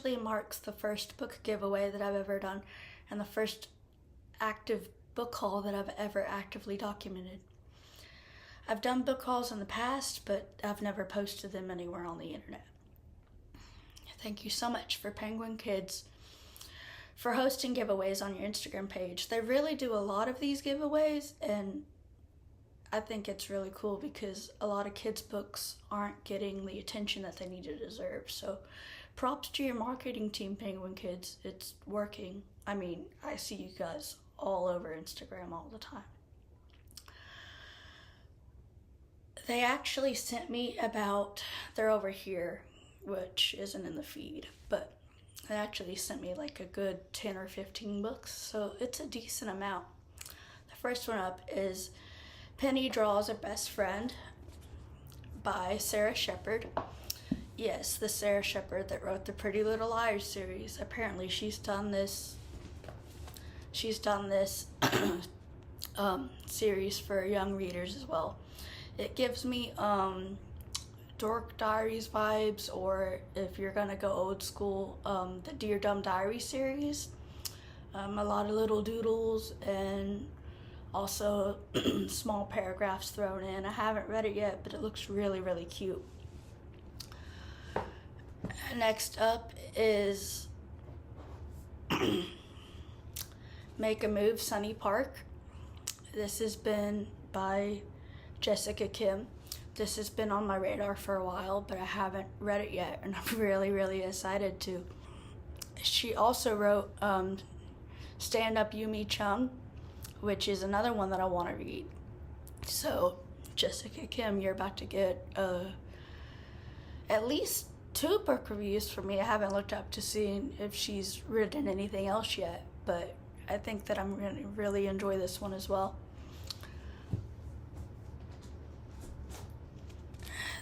actually marks the first book giveaway that I've ever done and the first active book haul that I've ever actively documented. I've done book hauls in the past, but I've never posted them anywhere on the internet. Thank you so much for Penguin Kids for hosting giveaways on your Instagram page. They really do a lot of these giveaways, and I think it's really cool because a lot of kids' books aren't getting the attention that they need to deserve. So props to your marketing team, Penguin Kids. It's working. I mean, I see you guys all over Instagram all the time. They actually sent me about, they're over here, which isn't in the feed, but they actually sent me like a good 10 or 15 books, so it's a decent amount. The first one up is Penny Draws a Best Friend by Sarah Shepard. Yes, the Sarah Shepard that wrote the Pretty Little Liars series. Apparently she's done this series for young readers as well. It gives me Dork Diaries vibes, or if you're gonna go old school, the Dear Dumb Diary series. A lot of little doodles and also small paragraphs thrown in. I haven't read it yet, but it looks really, really cute. Next up is Make a Move, Sunny Park. This has been by Jessica Kim. This has been on my radar for a while, but I haven't read it yet, and I'm really, really excited to. She also wrote Stand Up Yumi Chung, which is another one that I want to read. So, Jessica Kim, you're about to get at least 2 book reviews from me. I haven't looked up to see if she's written anything else yet, but I think that I'm going to really enjoy this one as well.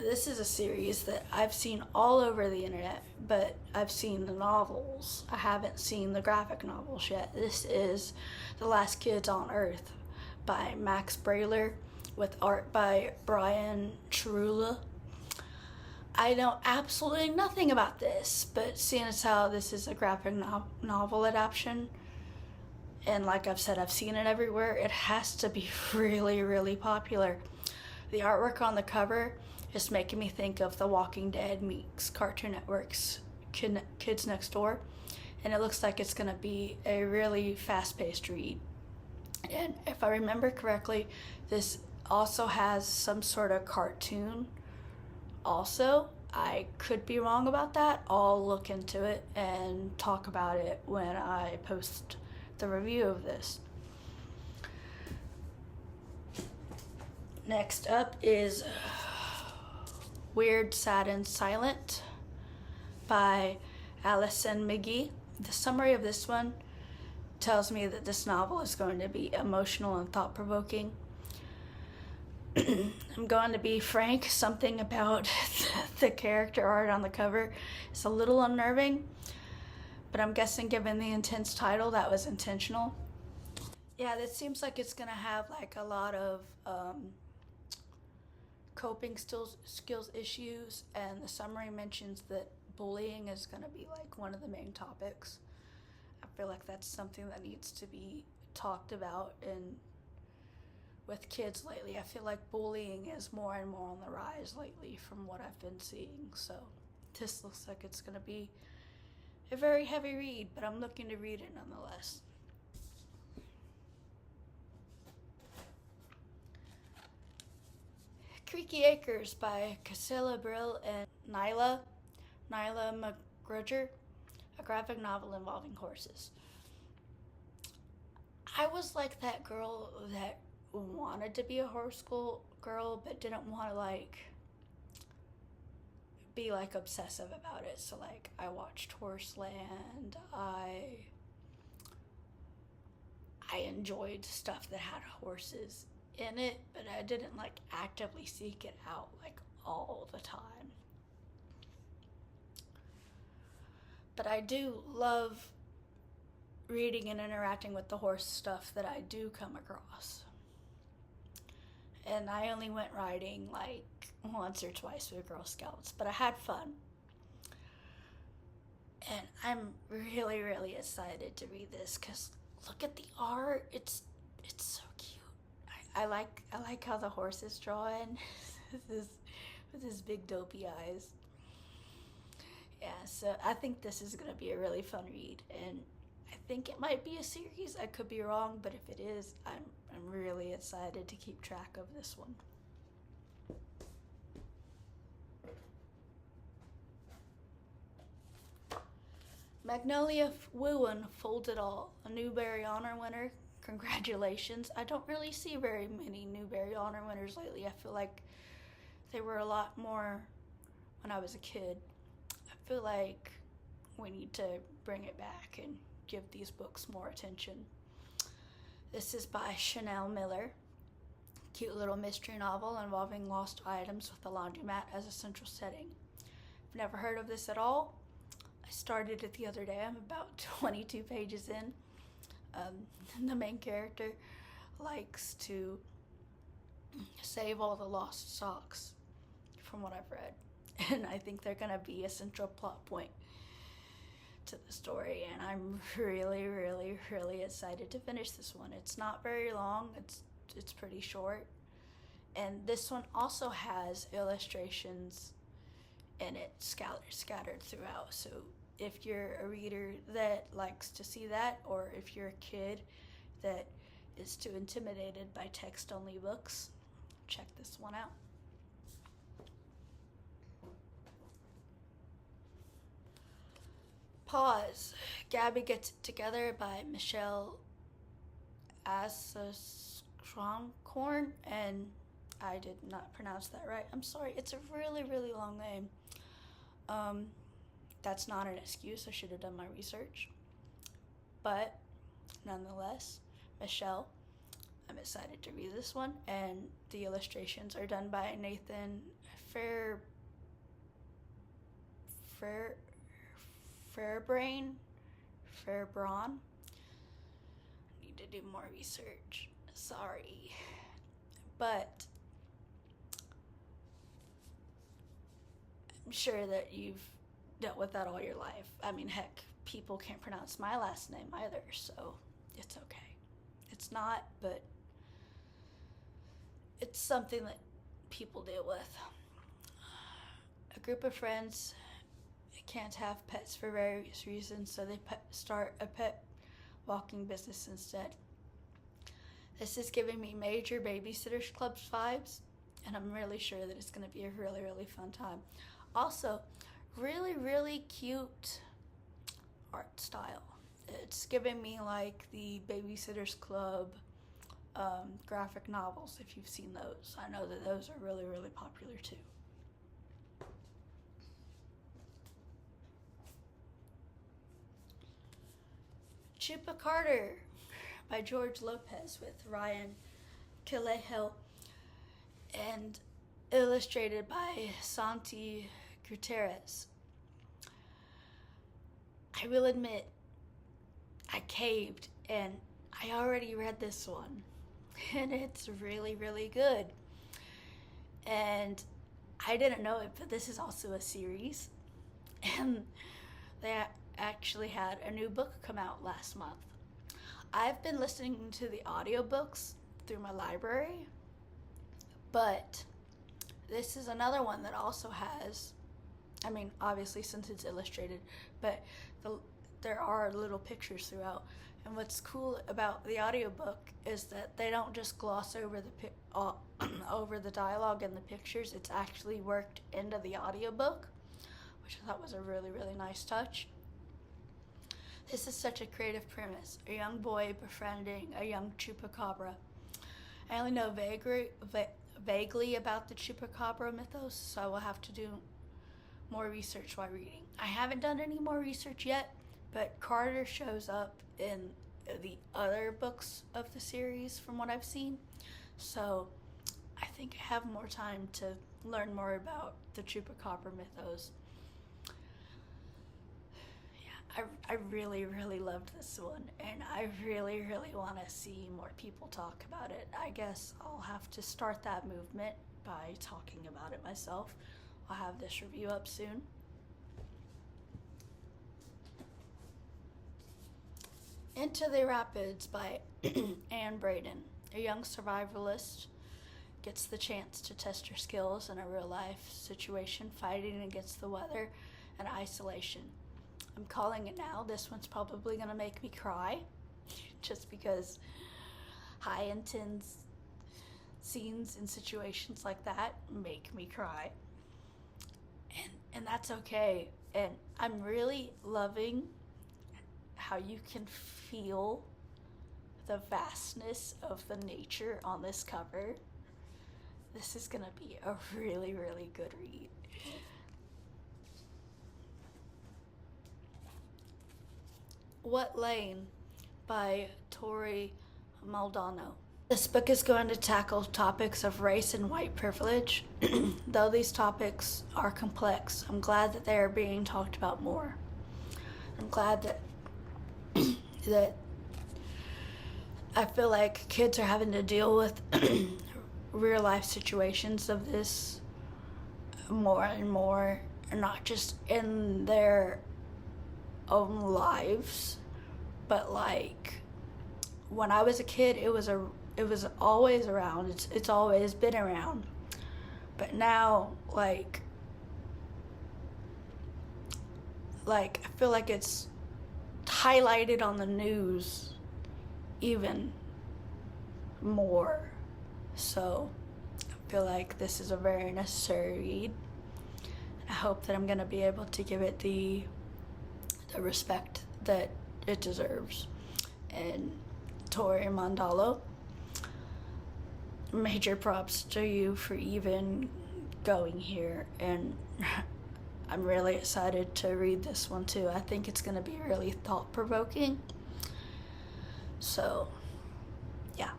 This is a series that I've seen all over the internet, but I've seen the novels. I haven't seen the graphic novels yet. This is The Last Kids on Earth by Max Brailer with art by Brian Chirula. I know absolutely nothing about this, but seeing as how this is a graphic novel adaptation, and like I've said, I've seen it everywhere, it has to be really, really popular. The artwork on the cover is making me think of The Walking Dead meets Cartoon Network's Kids Next Door, and it looks like it's going to be a really fast-paced read. And if I remember correctly, this also has some sort of cartoon also. I could be wrong about that. I'll look into it and talk about it when I post the review of this. Next up is Weird, Sad, and Silent by Allison McGee. The summary of this one tells me that this novel is going to be emotional and thought-provoking. I'm going to be frank, something about the character art on the cover is a little unnerving, but I'm guessing given the intense title, that was intentional. Yeah, this seems like it's going to have like a lot of coping skills issues, and the summary mentions that bullying is going to be like one of the main topics. I feel like that's something that needs to be talked about with kids lately. I feel like bullying is more and more on the rise lately from what I've been seeing, so this looks like it's going to be a very heavy read, but I'm looking to read it nonetheless. Creaky Acres by Casilla Brill and Nyla McGrudger, a graphic novel involving horses. I was like that girl that wanted to be a horse girl but didn't want to like be like obsessive about it. So like I watched Horseland, I enjoyed stuff that had horses in it, but I didn't like actively seek it out like all the time. But I do love reading and interacting with the horse stuff that I do come across. And I only went riding like once or twice with Girl Scouts, but I had fun. And I'm really, really excited to read this because look at the art. It's so cute. I like how the horse is drawn with his big dopey eyes. Yeah, so I think this is gonna be a really fun read, and I think it might be a series. I could be wrong, but if it is, I'm really excited to keep track of this one. Magnolia Wooen Folded All, a Newbery Honor winner. Congratulations. I don't really see very many Newbery Honor winners lately. I feel like they were a lot more when I was a kid. I feel like we need to bring it back and give these books more attention. This is by Chanel Miller. Cute little mystery novel involving lost items with a laundromat as a central setting. I've never heard of this at all. I started it the other day. I'm about 22 pages in. The main character likes to save all the lost socks, from what I've read. And I think they're going to be a central plot point to the story. And I'm really, really, really excited to finish this one. It's not very long. It's pretty short. And this one also has illustrations in it scattered throughout. So if you're a reader that likes to see that, or if you're a kid that is too intimidated by text-only books, check this one out. Pause. Gabby Gets It Together by Michelle Asasroncorn, and I did not pronounce that right. I'm sorry. It's a really, really long name. That's not an excuse. I should have done my research. But nonetheless, Michelle, I'm excited to read this one, and the illustrations are done by Nathan Fairbrain. I need to do more research. Sorry. But I'm sure that you've dealt with that all your life. I mean, heck, people can't pronounce my last name either, so it's okay. It's not, but it's something that people deal with. A group of friends can't have pets for various reasons, so they start a pet walking business instead. This is giving me major Babysitters Club vibes, and I'm really sure that it's going to be a really, really fun time. Also, really, really cute art style. It's giving me like the Babysitters Club graphic novels, if you've seen those. I know that those are really, really popular too. Chupa Carter by George Lopez with Ryan Callejo and illustrated by Santi Gutierrez. I will admit, I caved and I already read this one, and it's really, really good. And I didn't know it, but this is also a series, and they actually had a new book come out last month. I've been listening to the audiobooks through my library, but this is another one that also has, I mean, obviously since it's illustrated, but there are little pictures throughout. And what's cool about the audiobook is that they don't just gloss over over the dialogue and the pictures. It's actually worked into the audiobook, which I thought was a really, really nice touch. This is such a creative premise. A young boy befriending a young chupacabra. I only know vaguely about the chupacabra mythos, so I will have to do more research while reading. I haven't done any more research yet, but Carter shows up in the other books of the series from what I've seen, so I think I have more time to learn more about the chupacabra mythos. I really, really loved this one, and I really, really want to see more people talk about it. I guess I'll have to start that movement by talking about it myself. I'll have this review up soon. Into the Rapids by Anne Braden. A young survivalist gets the chance to test her skills in a real life situation, fighting against the weather and isolation. I'm calling it now. This one's probably going to make me cry just because high intense scenes and situations like that make me cry. And that's okay. And I'm really loving how you can feel the vastness of the nature on this cover. This is gonna be a really, really good read. What Lane by Tori Maldonado. This book is going to tackle topics of race and white privilege. Though these topics are complex, I'm glad that they are being talked about more. I'm glad that that I feel like kids are having to deal with real life situations of this more and more, not just in their own lives, but like when I was a kid, it was always around. It's always been around. But now, like I feel like it's highlighted on the news even more. So I feel like this is a very necessary read. I hope that I'm going to be able to give it the respect that it deserves. And Tori Mandalo, major props to you for even going here, and I'm really excited to read this one too. I think it's going to be really thought-provoking. So, yeah.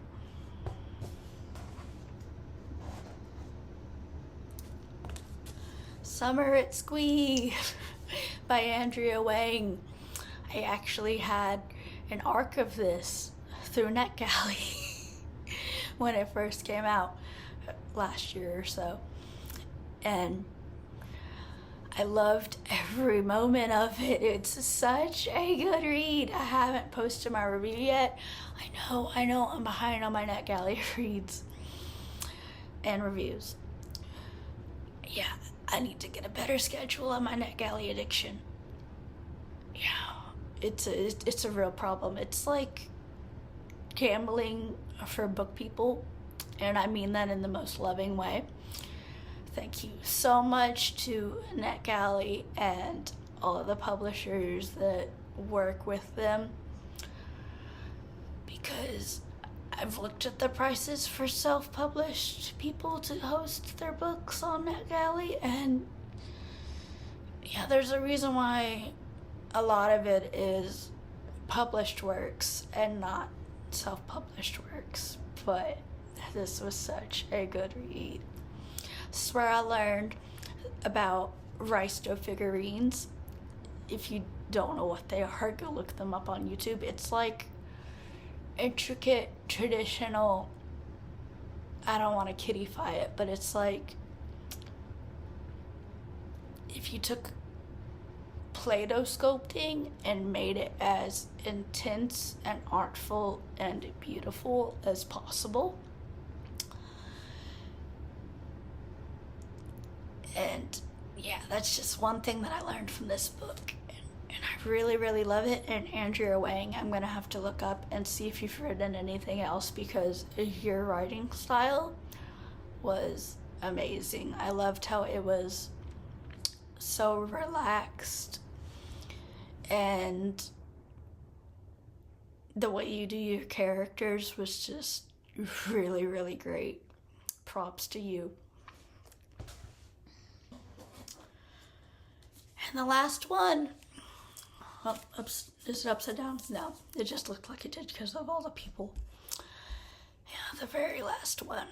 Summer at Squee by Andrea Wang. I actually had an arc of this through NetGalley when it first came out last year or so. And I loved every moment of it. It's such a good read. I haven't posted my review yet. I know I'm behind on my NetGalley reads and reviews. Yeah, I need to get a better schedule on my NetGalley addiction. Yeah, it's a real problem. It's like gambling for book people, and I mean that in the most loving way. Thank you so much to NetGalley and all of the publishers that work with them, because I've looked at the prices for self-published people to host their books on NetGalley, and yeah, there's a reason why a lot of it is published works and not self-published works. But this was such a good read. This is where I learned about rice dough figurines. If you don't know what they are, go look them up on YouTube. It's like intricate, traditional, I don't want to kiddify it, but it's like if you took Play-Doh sculpting and made it as intense and artful and beautiful as possible. And yeah, that's just one thing that I learned from this book. And I really, really love it. And Andrea Wang, I'm going to have to look up and see if you've written anything else, because your writing style was amazing. I loved how it was so relaxed, and the way you do your characters was just really, really great. Props to you. And the last one, is it upside down? No, it just looked like it did because of all the people. Yeah, the very last one.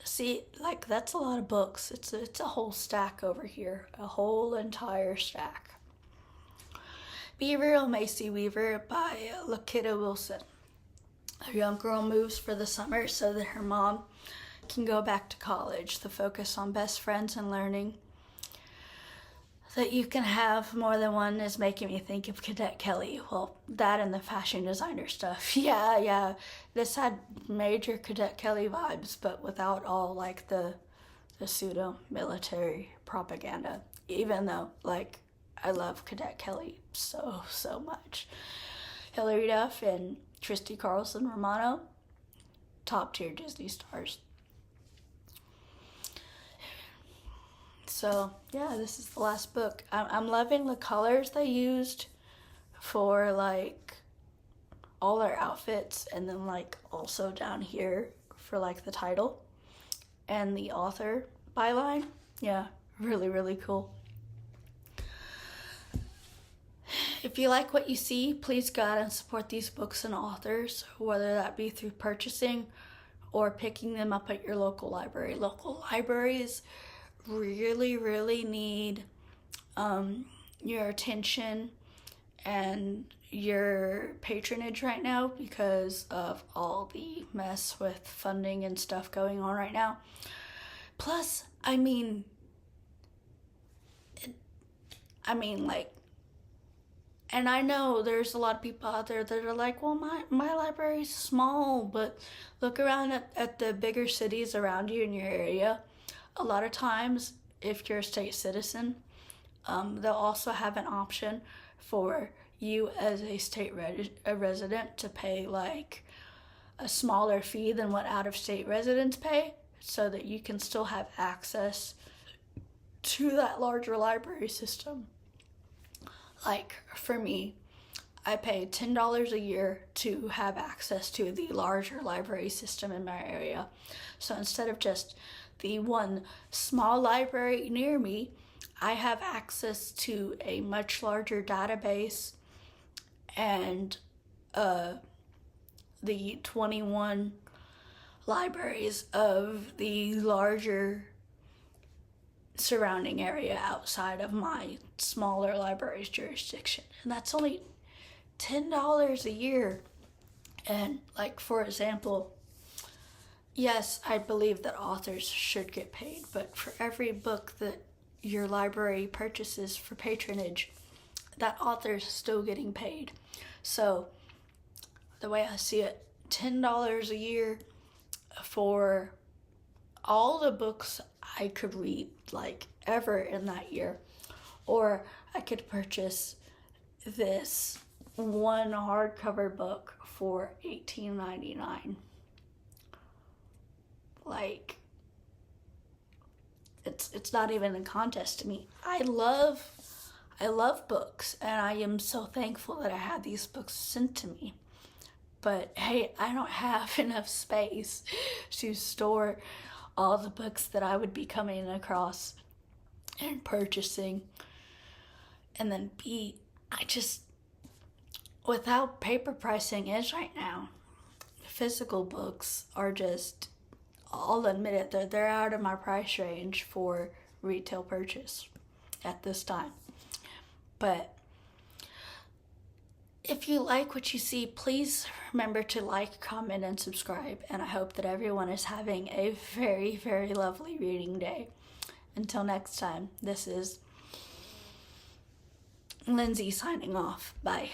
See, like, that's a lot of books. It's a whole stack over here, a whole entire stack. Be Real, Macy Weaver by Lakita Wilson. A young girl moves for the summer so that her mom can go back to college. The focus on best friends and learning. that you can have more than one is making me think of Cadet Kelly. Well, that and the fashion designer stuff. Yeah. This had major Cadet Kelly vibes, but without all like the pseudo military propaganda. Even though, like, I love Cadet Kelly so much. Hilary Duff and Tristy Carlson Romano, top tier Disney stars. So yeah, this is the last book. I'm loving the colors they used for like all their outfits, and then like also down here for like the title and the author byline. Yeah, really cool. If you like what you see, please go out and support these books and authors, whether that be through purchasing or picking them up at your local library. Local libraries really need your attention and your patronage right now because of all the mess with funding and stuff going on right now. Plus, I mean like, and I know there's a lot of people out there that are like, well, my library's small, but look around at the bigger cities around you in your area. A lot of times, if you're a state citizen, they'll also have an option for you as a state resident to pay like a smaller fee than what out-of-state residents pay, so that you can still have access to that larger library system. Like, for me, I pay $10 a year to have access to the larger library system in my area. So instead of just the one small library near me, I have access to a much larger database and the 21 libraries of the larger surrounding area outside of my smaller library's jurisdiction. And that's only $10 a year. And like, for example, yes, I believe that authors should get paid, but for every book that your library purchases for patronage, that author's still getting paid. So the way I see it, $10 a year for all the books I could read like ever in that year. Or I could purchase this one hardcover book for $18.99. Like, it's not even a contest to me. I love books, and I am so thankful that I had these books sent to me. But hey, I don't have enough space to store all the books that I would be coming across and purchasing. And then with how paper pricing is right now, physical books are just, I'll admit it, they're out of my price range for retail purchase at this time. But if you like what you see, please remember to like, comment, and subscribe. And I hope that everyone is having a very lovely reading day. Until next time, this is Lindsay signing off. Bye.